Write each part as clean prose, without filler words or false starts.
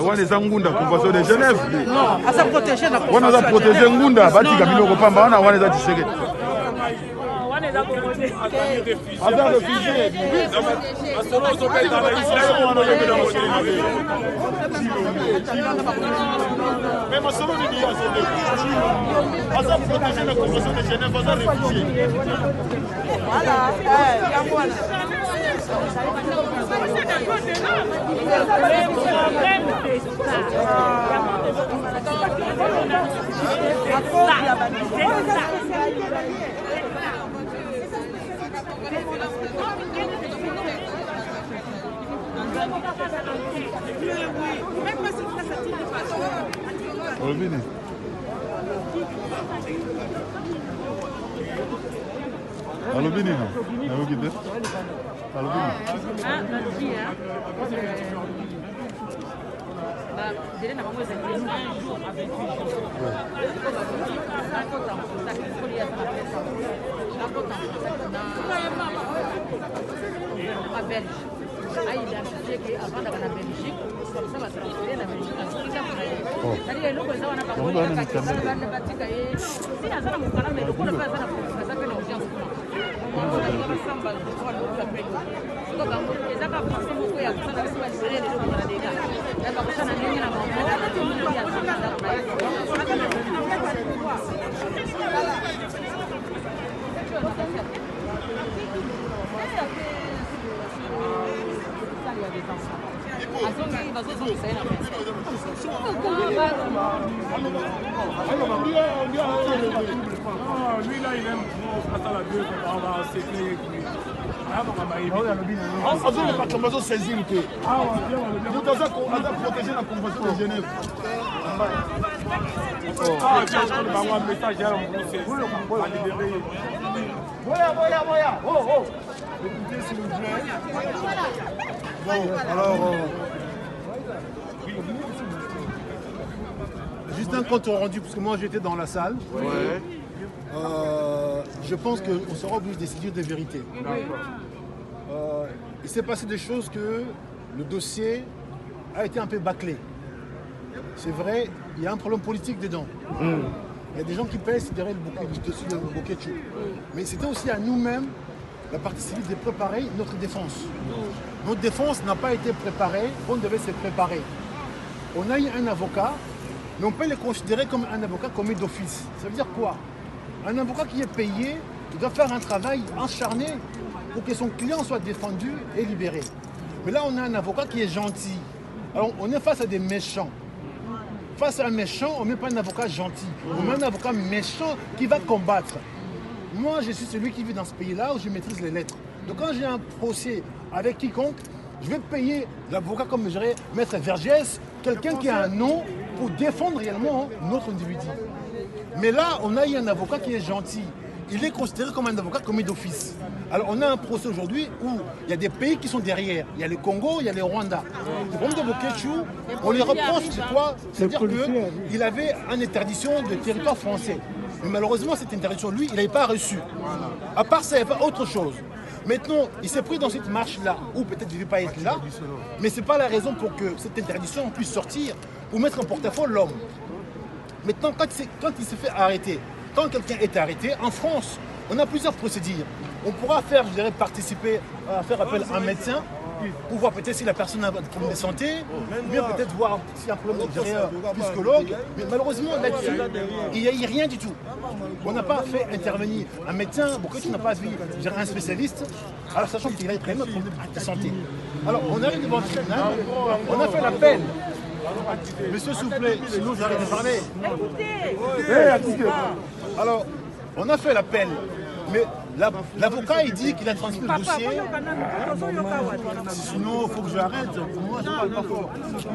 wana eza ngunda convention de Genève aza protéger na wana aza protéger ngunda batika biloko pamba wana eza Tshisekedi aza réfugié mais ma solo ni aza protéger na convention de Genève aza réfugié voilà Alubini Lui là il aime à la deux on va s'éclairer. protéger la convention de Genève. Écoutez s'il vous plaît. Bon, alors... Juste un compte rendu, parce que moi j'étais dans la salle. Ouais. Je pense qu'on sera obligé de décider de vérité. Il s'est passé des choses que le dossier a été un peu bâclé. C'est vrai, il y a un problème politique dedans. Il y a des gens qui pèsent derrière le dossier de Boketchou. Mais c'était aussi à nous-mêmes, la partie civile, de préparer notre défense. Notre défense n'a pas été préparée, on devait se préparer. On a eu un avocat, mais on peut le considérer comme un avocat commis d'office. Ça veut dire quoi? Un avocat qui est payé, il doit faire un travail acharné pour que son client soit défendu et libéré. Mais là, on a un avocat qui est gentil. Alors, on est face à des méchants. Face à un méchant, on ne met pas un avocat gentil. On met un avocat méchant qui va combattre. Moi, je suis celui qui vit dans ce pays-là où je maîtrise les lettres. Donc, quand j'ai un procès avec quiconque, je vais payer l'avocat comme je dirais Maître Vergès, quelqu'un qui a un nom pour défendre réellement notre individu. Mais là, on a eu un avocat qui est gentil. Il est considéré comme un avocat commis d'office. Alors, on a un procès aujourd'hui où il y a des pays qui sont derrière. Il y a le Congo, il y a le Rwanda. Le problème de Boketchou, on les reproche, c'est quoi? C'est-à-dire qu'il avait une interdiction de territoire français. Mais malheureusement, cette interdiction, lui, il n'avait pas reçu. À part ça, il n'y avait pas autre chose. Maintenant, il s'est pris dans cette marche-là, ou peut-être il ne devait pas être là, mais ce n'est pas la raison pour que cette interdiction puisse sortir pour mettre en porte-à-faux l'homme. Maintenant, quand il s'est fait arrêter, quand quelqu'un est arrêté, en France, on a plusieurs procédures. On pourra faire, je dirais, participer, faire appel à un médecin pour voir peut-être si la personne a un problème de santé, ou bien peut-être voir s'il y a un problème derrière psychologue. Mais malheureusement, là-dessus, il n'y a rien du tout. On n'a pas fait intervenir un médecin, pourquoi tu n'as pas vu un spécialiste, alors sachant qu'il a un problème de santé. Alors on arrive devant le tribunal, on a fait l'appel. Monsieur, s'il vous plaît, sinon j'arrête de parler. Alors, on a fait l'appel, mais l'avocat il dit qu'il a transmis le dossier. Sinon, il faut que j'arrête. Moi, je parle pas fort.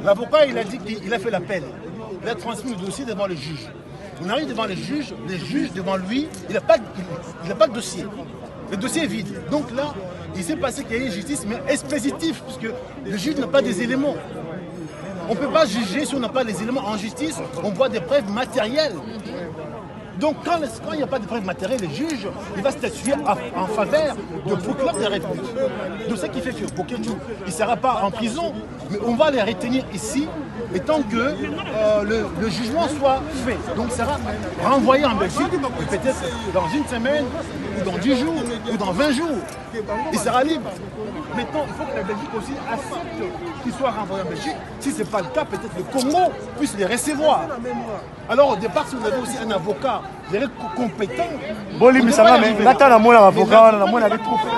L'avocat il a dit qu'il a fait l'appel. Il a transmis le dossier devant le juge. On arrive devant les juges devant lui, il n'a pas de dossier. Le dossier est vide. Donc là, il s'est passé qu'il y a une justice, mais expéditive, puisque le juge n'a pas des éléments. On ne peut pas juger si on n'a pas les éléments en justice, on voit des preuves matérielles. Donc quand il n'y a pas de preuves matérielles, le juge il va statuer en faveur de procureur de la République. Donc ce qui fait que Boketou, il ne sera pas en prison, mais on va les retenir ici, et tant que le jugement soit fait. Donc il sera renvoyé en Belgique, et peut-être dans une semaine, ou dans 10 jours, ou dans 20 jours, il sera libre. Maintenant, il faut que la Belgique aussi accepte qu'il soit renvoyé en Belgique. Si ce n'est pas le cas, peut-être le Congo puisse les recevoir. Alors au départ, si vous avez aussi un avocat compétent... Bon, mais ça va, mais là, tu as un avocat, on a trop fait.